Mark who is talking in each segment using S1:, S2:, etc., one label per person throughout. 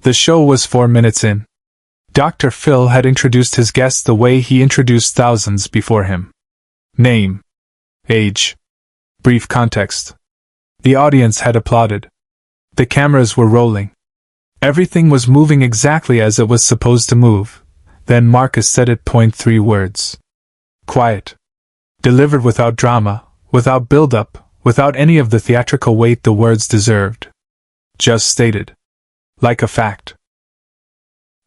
S1: The show was 4 minutes in. Dr. Phil had introduced his guest the way he introduced thousands before him. Name. Age. Brief context. The audience had applauded. The cameras were rolling. Everything was moving exactly as it was supposed to move. Then Marcus said it. 3 words. Quiet. Delivered without drama, without build-up, without any of the theatrical weight the words deserved. Just stated. Like a fact.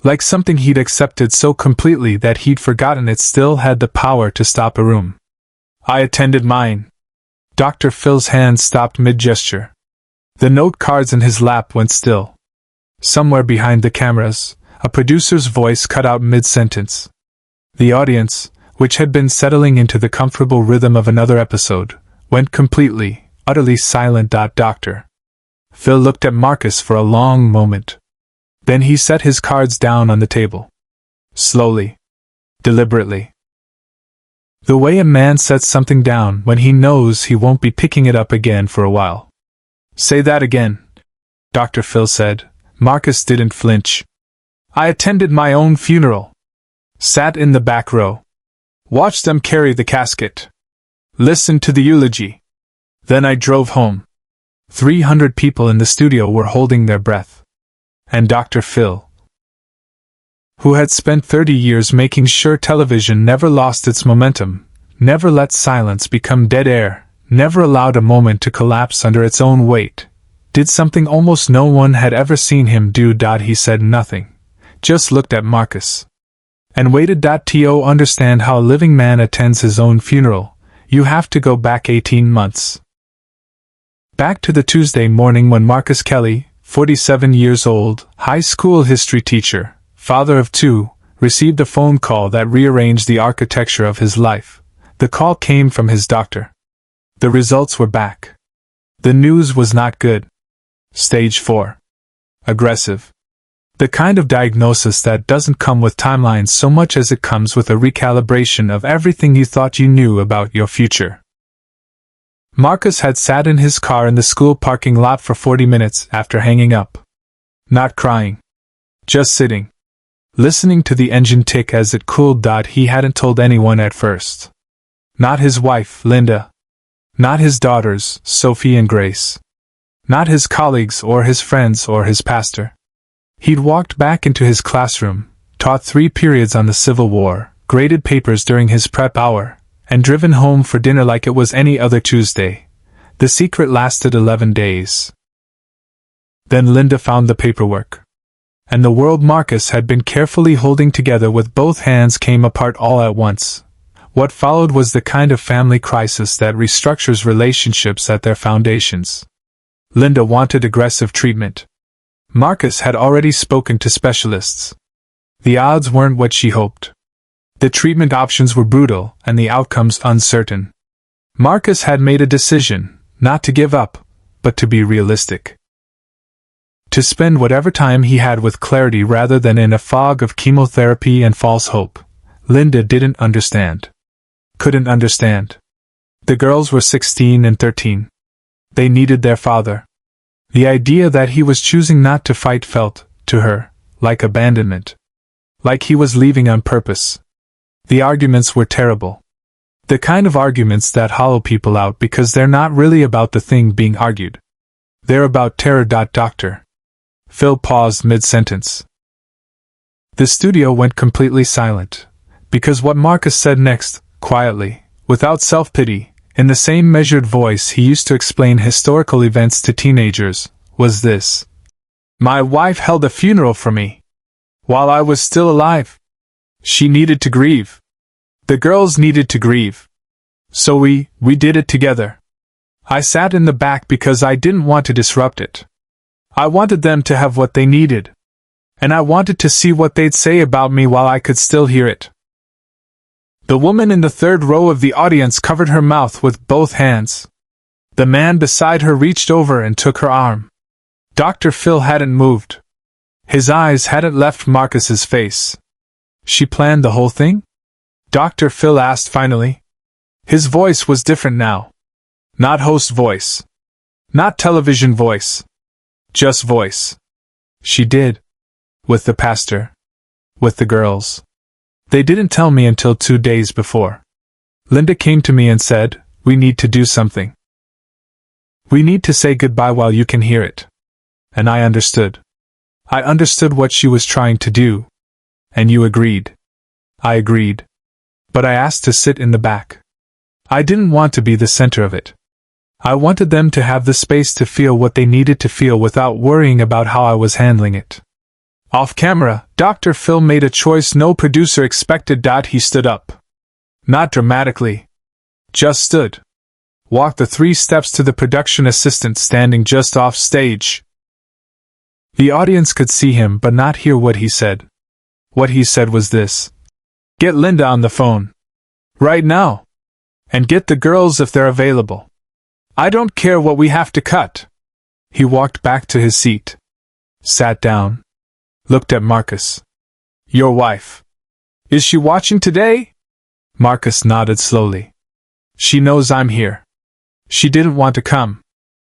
S1: Like something he'd accepted so completely that he'd forgotten it still had the power to stop a room. I attended mine. Dr. Phil's hand stopped mid-gesture. The note cards in his lap went still. Somewhere behind the cameras, a producer's voice cut out mid-sentence. The audience, which had been settling into the comfortable rhythm of another episode, went completely, utterly silent. Dr. Phil looked at Marcus for a long moment. Then he set his cards down on the table. Slowly. Deliberately. The way a man sets something down when he knows he won't be picking it up again for a while. Say that again, Dr. Phil said. Marcus didn't flinch. I attended my own funeral. Sat in the back row. Watched them carry the casket. Listened to the eulogy. Then I drove home. 300 people in the studio were holding their breath. And Dr. Phil, who had spent 30 years making sure television never lost its momentum, never let silence become dead air, never allowed a moment to collapse under its own weight, did something almost no one had ever seen him do. He said nothing, just looked at Marcus. And waited. To understand how a living man attends his own funeral, you have to go back 18 months. Back to the Tuesday morning when Marcus Kelly, 47 years old, high school history teacher, father of 2, received a phone call that rearranged the architecture of his life. The call came from his doctor. The results were back. The news was not good. Stage 4. Aggressive. The kind of diagnosis that doesn't come with timelines so much as it comes with a recalibration of everything you thought you knew about your future. Marcus had sat in his car in the school parking lot for 40 minutes after hanging up. Not crying. Just sitting. Listening to the engine tick as it cooled. He hadn't told anyone at first. Not his wife, Linda. Not his daughters, Sophie and Grace. Not his colleagues or his friends or his pastor. He'd walked back into his classroom, taught 3 periods on the Civil War, graded papers during his prep hour, and driven home for dinner like it was any other Tuesday. The secret lasted 11 days. Then Linda found the paperwork. And the world Marcus had been carefully holding together with both hands came apart all at once. What followed was the kind of family crisis that restructures relationships at their foundations. Linda wanted aggressive treatment. Marcus had already spoken to specialists. The odds weren't what she hoped. The treatment options were brutal and the outcomes uncertain. Marcus had made a decision, not to give up, but to be realistic. To spend whatever time he had with clarity rather than in a fog of chemotherapy and false hope. Linda didn't understand. Couldn't understand. The girls were 16 and 13. They needed their father. The idea that he was choosing not to fight felt, to her, like abandonment. Like he was leaving on purpose. The arguments were terrible. The kind of arguments that hollow people out because they're not really about the thing being argued. They're about terror. Dr. Phil paused mid-sentence. The studio went completely silent, because what Marcus said next, quietly, without self-pity, in the same measured voice he used to explain historical events to teenagers, was this. My wife held a funeral for me. While I was still alive. She needed to grieve. The girls needed to grieve. So we did it together. I sat in the back because I didn't want to disrupt it. I wanted them to have what they needed. And I wanted to see what they'd say about me while I could still hear it. The woman in the 3rd row of the audience covered her mouth with both hands. The man beside her reached over and took her arm. Dr. Phil hadn't moved. His eyes hadn't left Marcus's face. She planned the whole thing? Dr. Phil asked finally. His voice was different now. Not host voice. Not television voice. Just voice. She did. With the pastor. With the girls. They didn't tell me until 2 days before. Linda came to me and said, "We need to do something. We need to say goodbye while you can hear it." And I understood. I understood what she was trying to do. And you agreed. I agreed. But I asked to sit in the back. I didn't want to be the center of it. I wanted them to have the space to feel what they needed to feel without worrying about how I was handling it. Off camera, Dr. Phil made a choice no producer expected. He stood up. Not dramatically. Just stood. Walked the 3 steps to the production assistant standing just off stage. The audience could see him but not hear what he said. What he said was this: "Get Linda on the phone. Right now. And get the girls if they're available. I don't care what we have to cut." He walked back to his seat. Sat down. Looked at Marcus. "Your wife. Is she watching today?" Marcus nodded slowly. "She knows I'm here. She didn't want to come.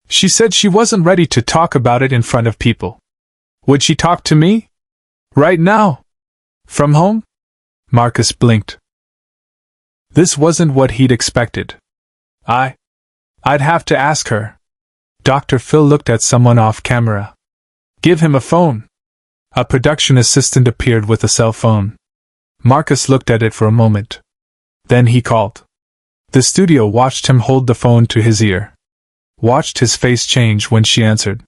S1: She said she wasn't ready to talk about it in front of people. Would she talk to me? Right now? From home?" Marcus blinked. This wasn't what he'd expected. I'd have to ask her. Dr. Phil looked at someone off camera. "Give him a phone." A production assistant appeared with a cell phone. Marcus looked at it for a moment. Then he called. The studio watched him hold the phone to his ear. Watched his face change when she answered.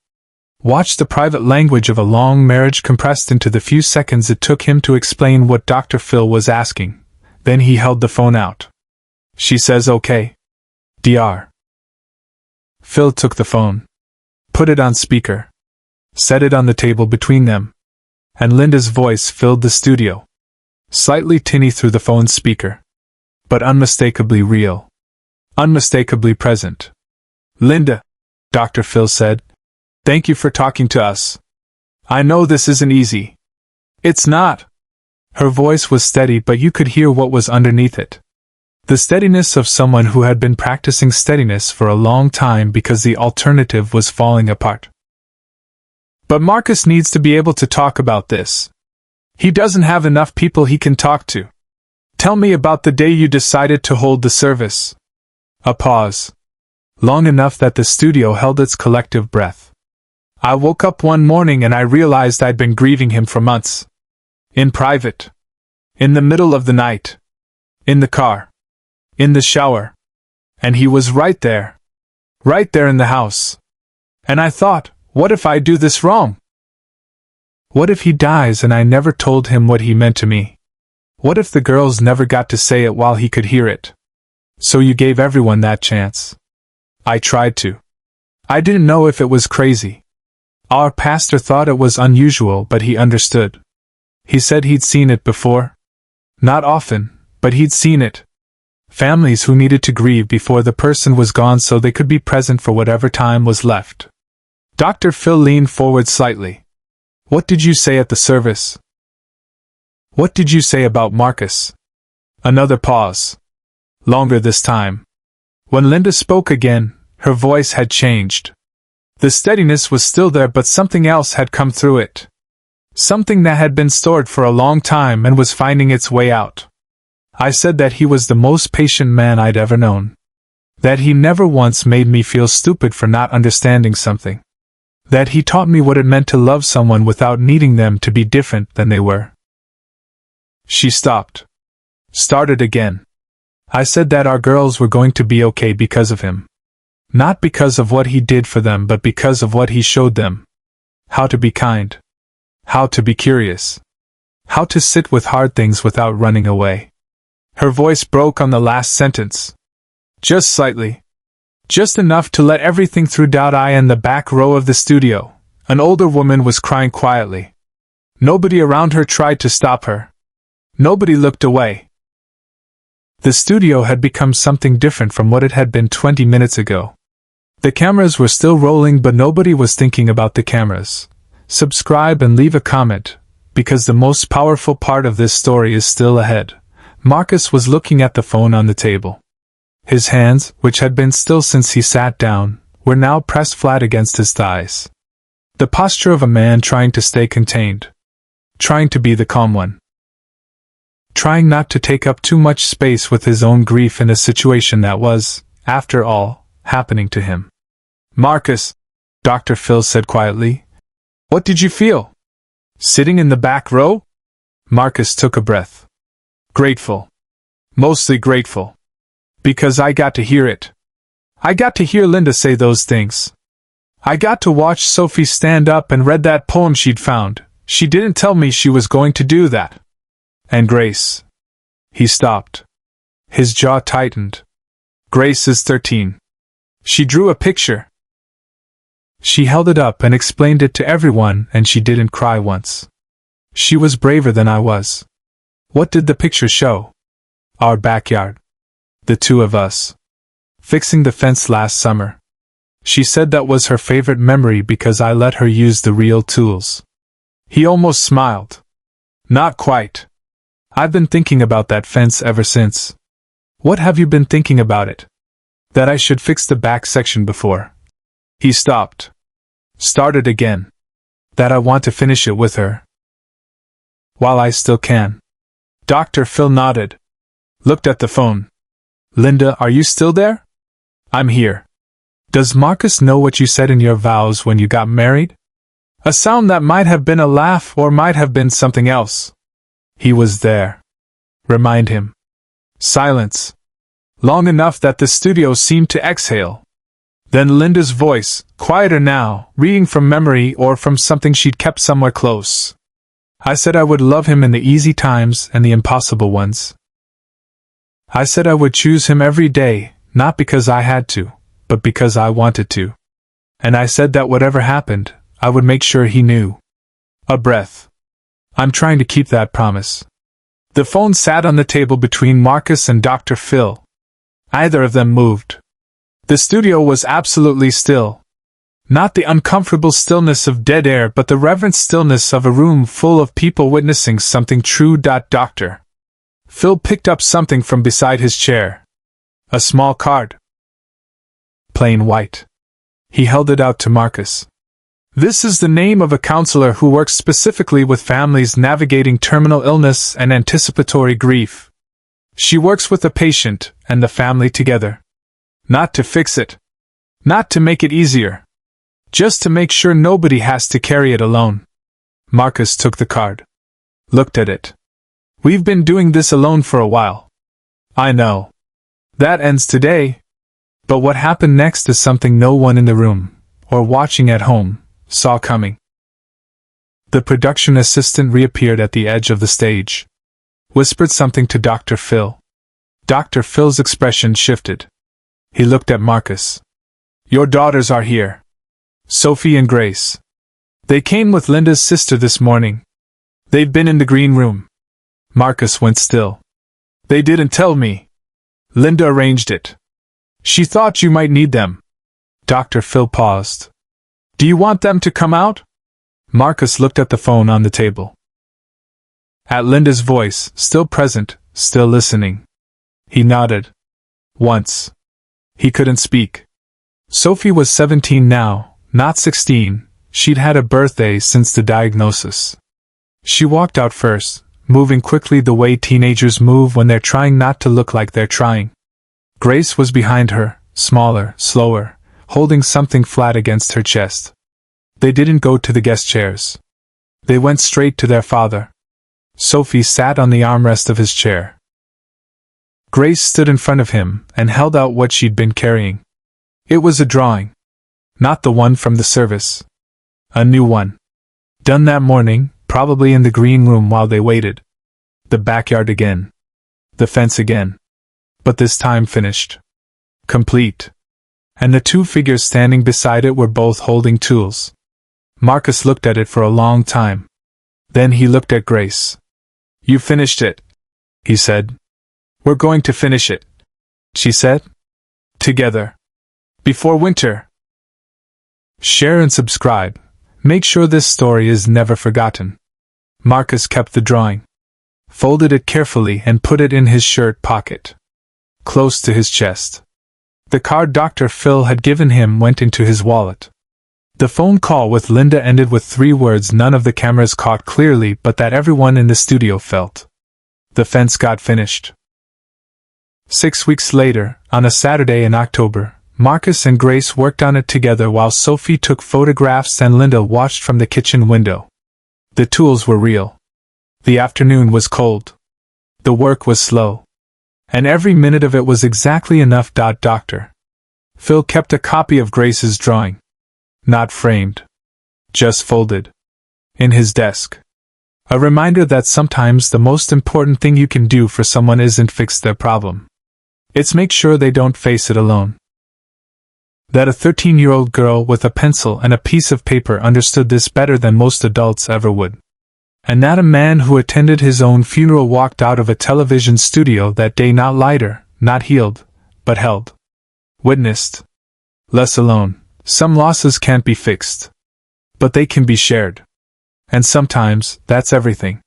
S1: Watched the private language of a long marriage compressed into the few seconds it took him to explain what Dr. Phil was asking. Then he held the phone out. "She says okay. Dr." Phil took the phone. Put it on speaker. Set it on the table between them. And Linda's voice filled the studio. Slightly tinny through the phone's speaker. But unmistakably real. Unmistakably present. "Linda," Dr. Phil said. "Thank you for talking to us. I know this isn't easy." "It's not." Her voice was steady, but you could hear what was underneath it. The steadiness of someone who had been practicing steadiness for a long time because the alternative was falling apart. "But Marcus needs to be able to talk about this. He doesn't have enough people he can talk to. Tell me about the day you decided to hold the service." A pause. Long enough that the studio held its collective breath. "I woke up one morning and I realized I'd been grieving him for months. In private. In the middle of the night. In the car. In the shower. And he was right there. Right there in the house. And I thought, what if I do this wrong? What if he dies and I never told him what he meant to me? What if the girls never got to say it while he could hear it? So you gave everyone that chance." I tried to. I didn't know if it was crazy. Our pastor thought it was unusual, but he understood. He said he'd seen it before. Not often, but he'd seen it. Families who needed to grieve before the person was gone so they could be present for whatever time was left. Dr. Phil leaned forward slightly. "What did you say at the service? What did you say about Marcus?" Another pause. Longer this time. When Linda spoke again, her voice had changed. The steadiness was still there, but something else had come through it. Something that had been stored for a long time and was finding its way out. I said that he was the most patient man I'd ever known. That he never once made me feel stupid for not understanding something. That he taught me what it meant to love someone without needing them to be different than they were. She stopped. Started again. I said that our girls were going to be okay because of him. Not because of what he did for them, but because of what he showed them. How to be kind. How to be curious. How to sit with hard things without running away. Her voice broke on the last sentence. Just slightly. Just enough to let everything through. I in the back row of the studio, an older woman was crying quietly. Nobody around her tried to stop her. Nobody looked away. The studio had become something different from what it had been 20 minutes ago. The cameras were still rolling, but nobody was thinking about the cameras. Subscribe and leave a comment, because the most powerful part of this story is still ahead. Marcus was looking at the phone on the table. His hands, which had been still since he sat down, were now pressed flat against his thighs. The posture of a man trying to stay contained. trying to be the calm one. Trying not to take up too much space with his own grief in a situation that was, after all, happening to him. "Marcus," Dr. Phil said quietly, "what did you feel? Sitting in the back row?" Marcus took a breath. "Grateful. Mostly grateful. Because I got to hear it. I got to hear Linda say those things. I got to watch Sophie stand up and read that poem she'd found. She didn't tell me she was going to do that. And Grace." He stopped. His jaw tightened. "Grace is 13. She drew a picture. She held it up and explained it to everyone, and she didn't cry once. She was braver than I was." "What did the picture show?" "Our backyard. The two of us. Fixing the fence last summer. She said that was her favorite memory because I let her use the real tools." He almost smiled. "Not quite. I've been thinking about that fence ever since." "What have you been thinking about it?" "That I should fix the back section before." He stopped. Started again. "That I want to finish it with her. While I still can." Dr. Phil nodded. Looked at the phone. "Linda, are you still there?" "I'm here." "Does Marcus know what you said in your vows when you got married?" A sound that might have been a laugh or might have been something else. "He was there. Remind him." Silence. Long enough that the studio seemed to exhale. Then Linda's voice, quieter now, reading from memory or from something she'd kept somewhere close. "I said I would love him in the easy times and the impossible ones. I said I would choose him every day, not because I had to, but because I wanted to. And I said that whatever happened, I would make sure he knew." A breath. "I'm trying to keep that promise." The phone sat on the table between Marcus and Dr. Phil. Neither of them moved. The studio was absolutely still. Not the uncomfortable stillness of dead air, but the reverent stillness of a room full of people witnessing something true. Dr. Phil picked up something from beside his chair. A small card. Plain white. He held it out to Marcus. "This is the name of a counselor who works specifically with families navigating terminal illness and anticipatory grief. She works with the patient and the family together. Not to fix it. Not to make it easier. Just to make sure nobody has to carry it alone." Marcus took the card. Looked at it. "We've been doing this alone for a while." "I know. That ends today. But what happened next is something no one in the room, or watching at home, saw coming." The production assistant reappeared at the edge of the stage. Whispered something to Dr. Phil. Dr. Phil's expression shifted. He looked at Marcus. "Your daughters are here. Sophie and Grace. They came with Linda's sister this morning. They've been in the green room." Marcus went still. "They didn't tell me. Linda arranged it. She thought you might need them." Dr. Phil paused. "Do you want them to come out?" Marcus looked at the phone on the table. At Linda's voice, still present, still listening. He nodded. Once. He couldn't speak. Sophie was 17 now, not 16. She'd had a birthday since the diagnosis. She walked out first, moving quickly the way teenagers move when they're trying not to look like they're trying. Grace was behind her, smaller, slower, holding something flat against her chest. They didn't go to the guest chairs. They went straight to their father. Sophie sat on the armrest of his chair. Grace stood in front of him and held out what she'd been carrying. It was a drawing. Not the one from the service. A new one. Done that morning, probably in the green room while they waited. The backyard again. The fence again. But this time finished. Complete. And the two figures standing beside it were both holding tools. Marcus looked at it for a long time. Then he looked at Grace. "You finished it," he said. "We're going to finish it," she said. "Together. Before winter." Share and subscribe. Make sure this story is never forgotten. Marcus kept the drawing. Folded it carefully and put it in his shirt pocket. Close to his chest. The card Dr. Phil had given him went into his wallet. The phone call with Linda ended with 3 words none of the cameras caught clearly but that everyone in the studio felt. The fence got finished. 6 weeks later, on a Saturday in October, Marcus and Grace worked on it together while Sophie took photographs and Linda watched from the kitchen window. The tools were real. The afternoon was cold. The work was slow. And every minute of it was exactly enough. Dr. Phil kept a copy of Grace's drawing. Not framed. Just folded. In his desk. A reminder that sometimes the most important thing you can do for someone isn't fix their problem. It's make sure they don't face it alone. That a 13-year-old girl with a pencil and a piece of paper understood this better than most adults ever would. And that a man who attended his own funeral walked out of a television studio that day not lighter, not healed, but held. Witnessed. Less alone. Some losses can't be fixed. But they can be shared. And sometimes, that's everything.